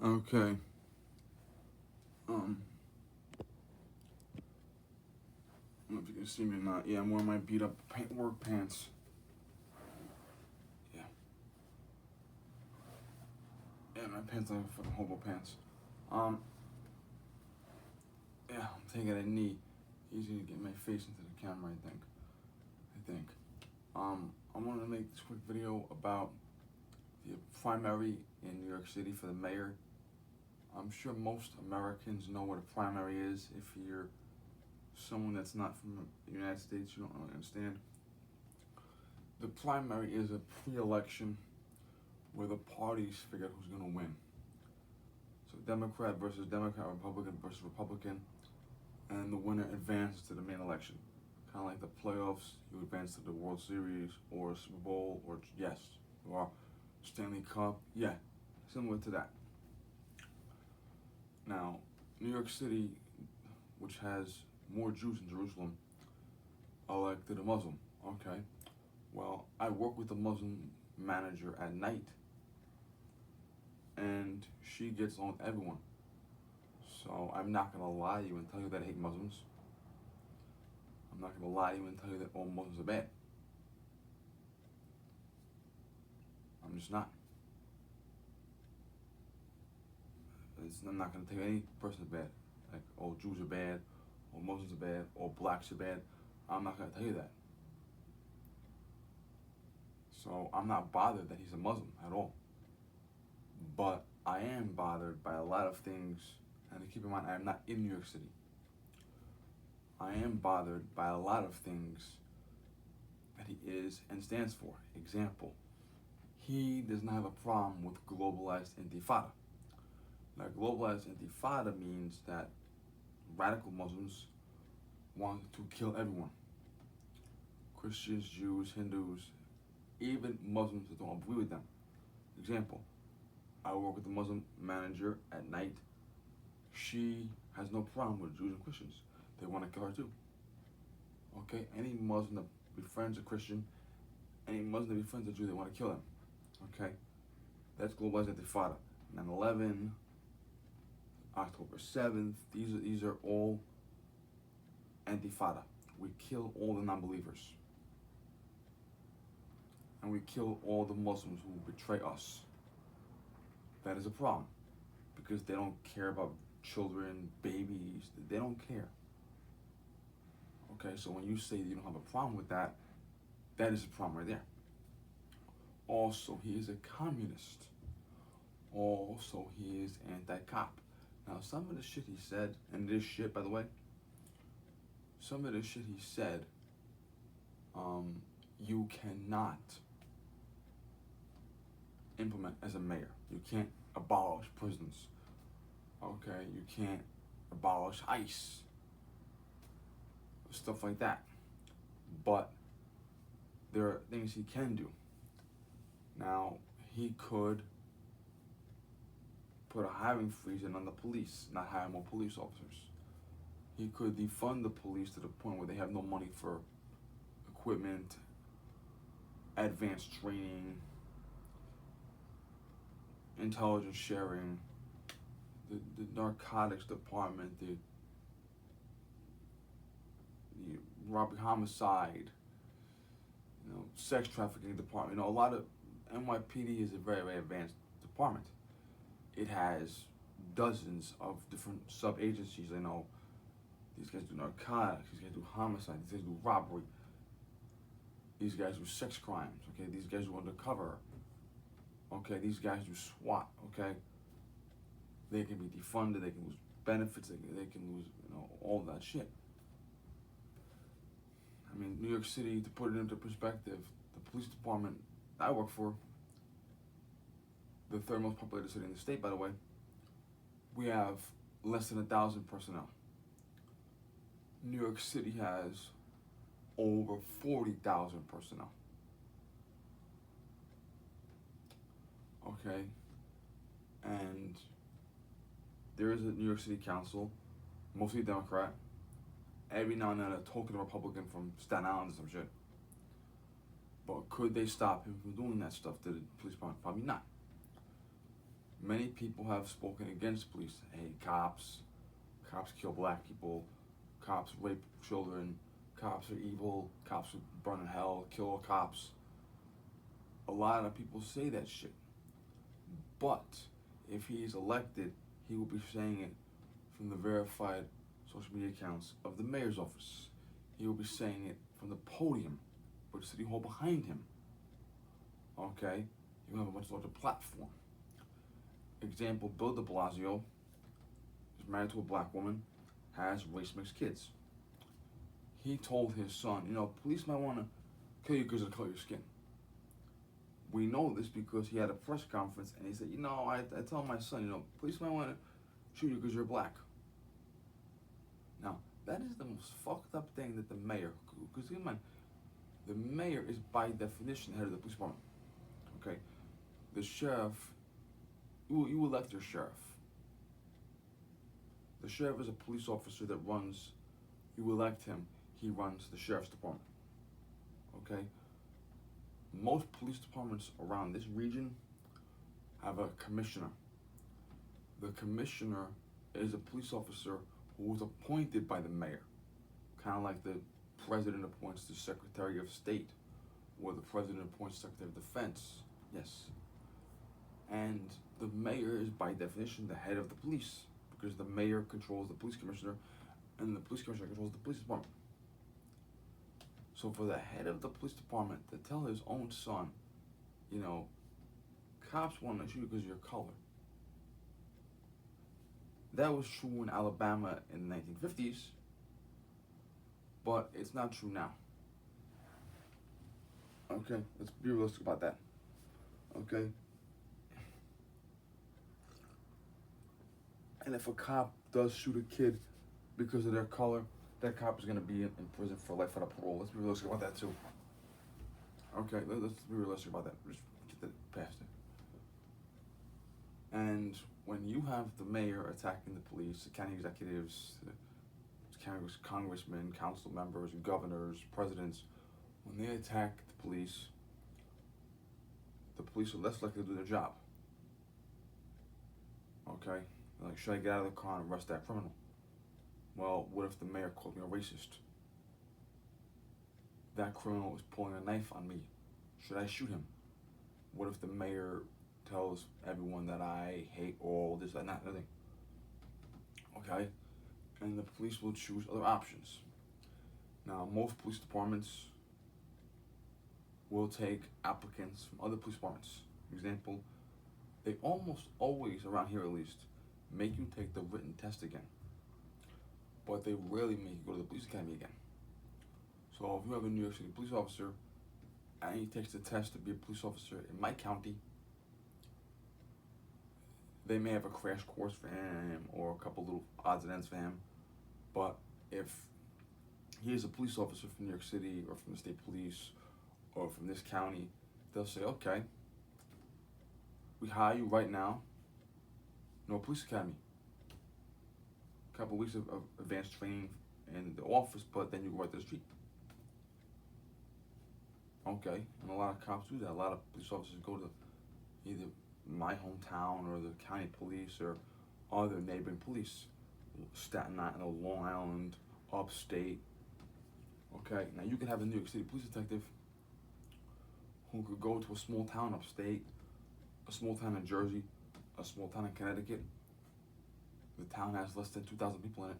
Okay. Um, I don't know if you can see me or not. Yeah, I'm wearing my beat up work pants. Yeah. Yeah, my pants are fucking hobo pants. Um, yeah, I'm taking a knee. Easy to get my face into the camera, I think. I wanted to make this quick video about the primary in New York City for the mayor. I'm sure most Americans know what a primary is. If you're someone that's not from the United States, you don't really understand. The primary is a pre-election where the parties figure out who's going to win. So Democrat versus Democrat, Republican versus Republican, and the winner advances to the main election. Kind of like the playoffs, you advance to the World Series or Super Bowl or Stanley Cup. Yeah, similar to that. Now, New York City, which has more Jews in Jerusalem, elected a Muslim. Okay, well, I work with a Muslim manager at night, and she gets along with everyone. So I'm not gonna lie to you and tell you that I hate Muslims. I'm not gonna lie to you and tell you that all Muslims are bad. I'm just not. I'm not gonna tell you any person is bad. Like all Jews are bad, all Muslims are bad, all blacks are bad. I'm not gonna tell you that. So I'm not bothered that he's a Muslim at all. But I am bothered by a lot of things, and keep in mind I am not in New York City. I am bothered by a lot of things that he is and stands for. Example, he does not have a problem with globalized intifada. Now, globalized intifada means that radical Muslims want to kill everyone. Christians, Jews, Hindus, even Muslims that don't agree with them. Example, I work with a Muslim manager at night. She has no problem with Jews and Christians. They want to kill her too. Okay, any Muslim that befriends a Christian, any Muslim that befriends a Jew, they want to kill them. Okay, that's globalized intifada. 9/11, October 7th. These are all intifada. We kill all the non-believers, and we kill all the Muslims who betray us. That is a problem, because they don't care about children, babies. They don't care. Okay, so when you say that you don't have a problem with that, that is a problem right there. Also, he is a communist. Also, he is anti-cop. Now, some of the shit he said, and this shit, by the way, some of the shit he said, you cannot implement as a mayor. You can't abolish prisons. Okay, you can't abolish ICE. Stuff like that. But there are things he can do. Now, he could put a hiring freeze in on the police, not hire more police officers. He could defund the police to the point where they have no money for equipment, advanced training, intelligence sharing, the narcotics department, the robbery homicide, sex trafficking department. A lot of NYPD is a very, very advanced department. It has dozens of different sub-agencies. These guys do narcotics, these guys do homicide, these guys do robbery, these guys do sex crimes, okay? These guys do undercover, okay? These guys do SWAT, okay? They can be defunded, they can lose benefits, they can lose, all that shit. I mean, New York City, to put it into perspective, the police department I work for, the third most populated city in the state, by the way, we have less than 1,000 personnel. New York City has over 40,000 personnel. Okay? And there is a New York City Council, mostly Democrat. Every now and then a token Republican from Staten Island or some shit. But could they stop him from doing that stuff to the police department? Probably not. Many people have spoken against police. Hey, cops kill black people, cops rape children, cops are evil, cops will burn in hell, kill all cops. A lot of people say that shit. But if he is elected, he will be saying it from the verified social media accounts of the mayor's office. He will be saying it from the podium with City Hall behind him. Okay? He will have a much larger platform. Example, Bill de Blasio is married to a black woman, has race mixed kids. He told his son, police might want to kill you because of the color of your skin. We know this because he had a press conference and he said, I tell my son, police might want to shoot you because you're black. Now, that is the most fucked up thing that the mayor, because keep in mind, the mayor is by definition the head of the police department. Okay? The sheriff, you elect your sheriff. The sheriff is a police officer that runs, you elect him, he runs the sheriff's department. Okay? Most police departments around this region have a commissioner. The commissioner is a police officer who was appointed by the mayor, kind of like the president appoints the Secretary of State, or the president appoints Secretary of Defense. Yes. And the mayor is by definition the head of the police, because the mayor controls the police commissioner, and the police commissioner controls the police department. So for the head of the police department to tell his own son, cops want to shoot you because of your color. That was true in Alabama in the 1950s, but it's not true now. Okay, let's be realistic about that. Okay? And if a cop does shoot a kid because of their color, that cop is going to be in prison for life without parole. Let's be realistic about that too. Okay, let's be realistic about that. Just get that past it. And when you have the mayor attacking the police, the county executives, the congressmen, council members, governors, presidents, when they attack the police are less likely to do their job. Okay? Like, should I get out of the car and arrest that criminal? Well, what if the mayor called me a racist? That criminal is pulling a knife on me. Should I shoot him? What if the mayor tells everyone that I hate all this, that, nothing? Okay? And the police will choose other options. Now, most police departments will take applicants from other police departments. For example, they almost always, around here at least, make you take the written test again. But they rarely make you go to the police academy again. So if you have a New York City police officer and he takes the test to be a police officer in my county, they may have a crash course for him or a couple little odds and ends for him. But if he is a police officer from New York City or from the state police or from this county, they'll say, okay, we hire you right now, no police academy. Couple weeks of advanced training in the office, but then you go right to the street. Okay, and a lot of cops do that. A lot of police officers go to either my hometown or the county police or other neighboring police, Staten Island, Long Island, upstate. Okay, now you could have a New York City police detective who could go to a small town upstate, a small town in Jersey, a small town in Connecticut. The town has less than 2,000 people in it.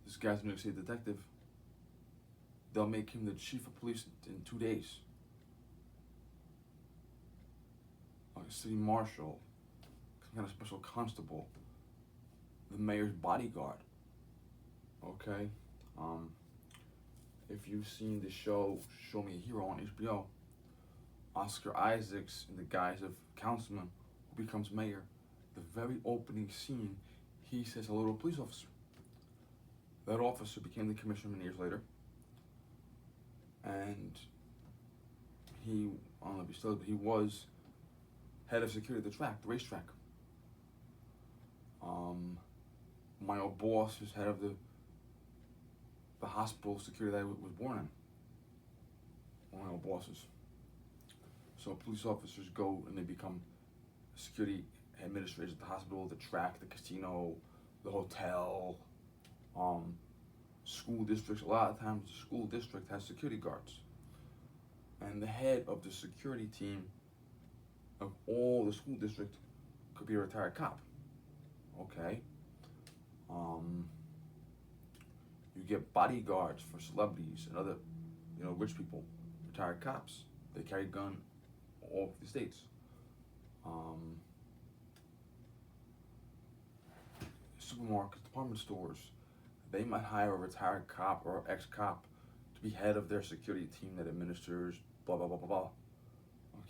This guy's a New York City detective. They'll make him the chief of police in 2 days. Like a city marshal, some kind of special constable, the mayor's bodyguard. Okay? If you've seen the show Show Me a Hero on HBO, Oscar Isaacs, in the guise of councilman who becomes mayor, the very opening scene, he says hello to a police officer. That officer became the commissioner many years later. And he, I don't know if he still is, but he was head of security at the track, the racetrack. My old boss is head of the hospital security that I was born in. One of my old bosses. So police officers go and they become security administrators at the hospital, the track, the casino, the hotel, um, school districts. A lot of times the school district has security guards. And the head of the security team of all the school district could be a retired cop. Okay. You get bodyguards for celebrities and other, rich people, retired cops. They carry a gun all over the states. Supermarkets, department stores, they might hire a retired cop or ex-cop to be head of their security team that administers blah, blah, blah, blah, blah.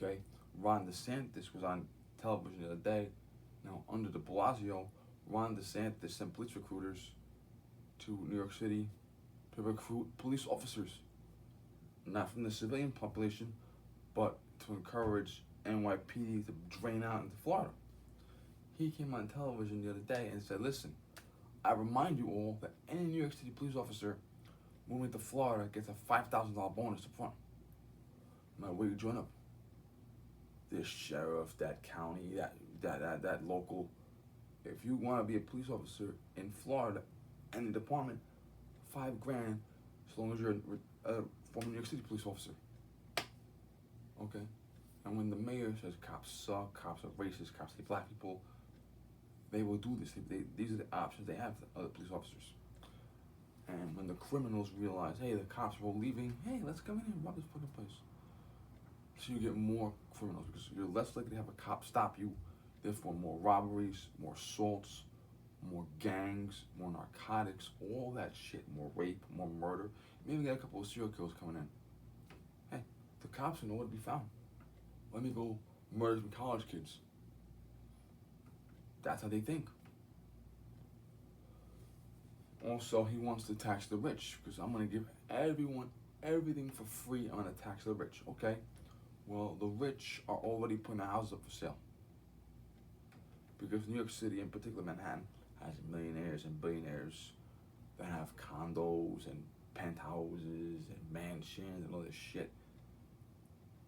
Okay? Ron DeSantis was on television the other day. Now, under de Blasio, Ron DeSantis sent police recruiters to New York City to recruit police officers. Not from the civilian population, but to encourage NYPD to drain out into Florida. He came on television the other day and said, listen, I remind you all that any New York City police officer moving to Florida gets a $5,000 bonus up front. No matter where you join up. This sheriff, that county, that local. If you want to be a police officer in Florida, any department, $5,000, as long as you're a former New York City police officer. Okay? And when the mayor says cops suck, cops are racist, cops hate black people, they will do this. These are the options they have for other police officers. And when the criminals realize, hey, the cops are all leaving, hey, let's come in here and rob this fucking place. So you get more criminals because you're less likely to have a cop stop you. Therefore, more robberies, more assaults, more gangs, more narcotics, all that shit, more rape, more murder. Maybe get a couple of serial killers coming in. Hey, the cops are nowhere to be found. Let me go murder some college kids. That's how they think. Also, he wants to tax the rich because I'm going to give everyone everything for free. I'm going to tax the rich, okay? Well, the rich are already putting their houses up for sale. Because New York City, in particular Manhattan, has millionaires and billionaires that have condos and penthouses and mansions and all this shit.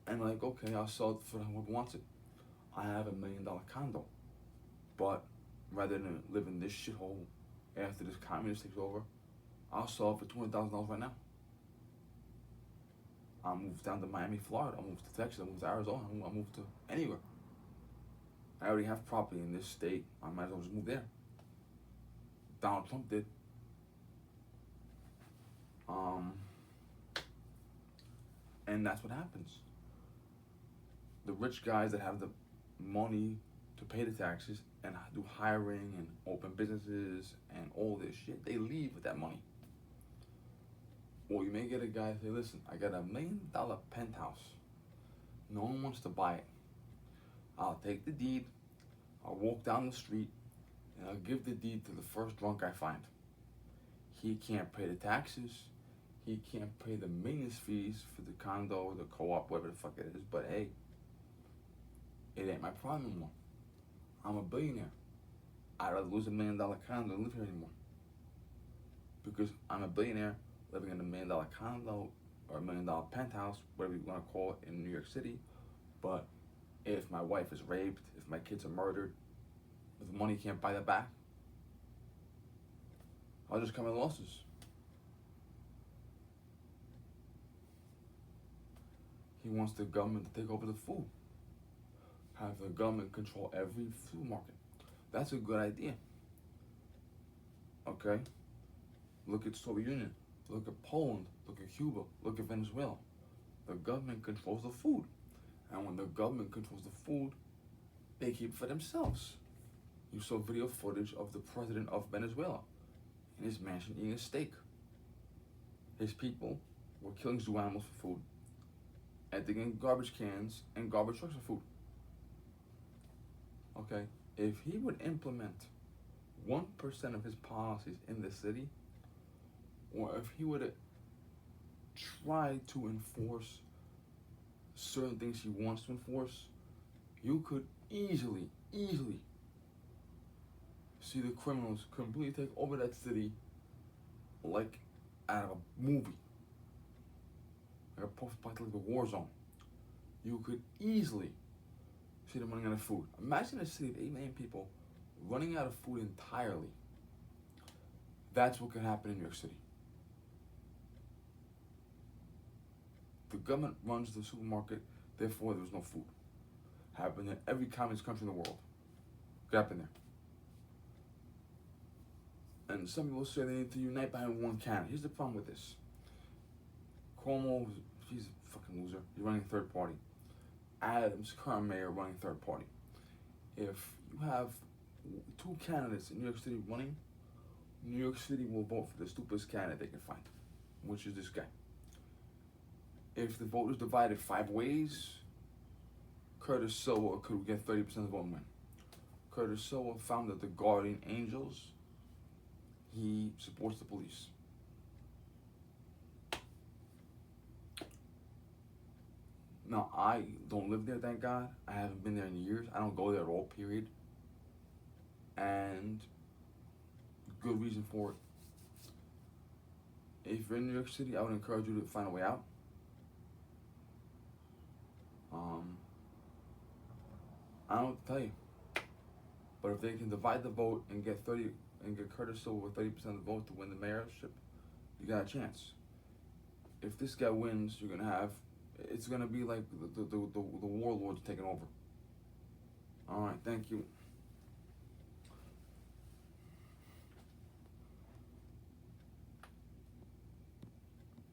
And like, okay, I'll sell it for whoever wants it. I have $1 million condo. But rather than live in this shithole after this communist takes over, I'll sell it for $200,000 right now. I'll move down to Miami, Florida. I'll move to Texas. I'll move to Arizona. I'll move to anywhere. I already have property in this state. I might as well just move there. Donald Trump did. And that's what happens. The rich guys that have the money to pay the taxes and do hiring and open businesses and all this shit, they leave with that money. Or you may get a guy say, listen, I got $1 million penthouse. No one wants to buy it. I'll take the deed, I'll walk down the street, and I'll give the deed to the first drunk I find. He can't pay the taxes, he can't pay the maintenance fees for the condo, the co-op, whatever the fuck it is, but hey, it ain't my problem anymore. I'm a billionaire. I'd rather lose $1 million condo than live here anymore. Because I'm a billionaire living in $1 million condo or $1 million penthouse, whatever you want to call it, in New York City. But if my wife is raped, if my kids are murdered, if the money can't buy that back, I'll just cut my losses. He wants the government to take over the food. Have the government control every food market. That's a good idea. Okay? Look at Soviet Union. Look at Poland. Look at Cuba. Look at Venezuela. The government controls the food. And when the government controls the food, they keep it for themselves. You saw video footage of the president of Venezuela in his mansion eating a steak. His people were killing zoo animals for food, emptying garbage cans and garbage trucks for food. Okay, if he would implement 1% of his policies in the city, or if he would try to enforce certain things he wants to enforce, you could easily see the criminals completely take over that city like out of a movie, like a post-apocalyptic war zone. You could easily city running out of food. Imagine a city of 8 million people running out of food entirely. That's what could happen in New York City. The government runs the supermarket, therefore there's no food. Happened in every communist country in the world. Could happen there. And some people say they need to unite behind one candidate. Here's the problem with this. Cuomo, he's a fucking loser. He's running third party. Adams, current mayor, running third party. If you have 2 candidates in New York City running, New York City will vote for the stupidest candidate they can find, which is this guy. If the vote is divided 5 ways, Curtis Silva could get 30% of the vote and win. Curtis Silva founded the Guardian Angels. He supports the police. Now, I don't live there, thank God. I haven't been there in years. I don't go there at all, period. And good reason for it. If you're in New York City, I would encourage you to find a way out. I don't know what to tell you. But if they can divide the vote and get Curtis Silva with 30% of the vote to win the mayorship, you got a chance. If this guy wins, it's gonna be like the warlords taking over. All right, thank you.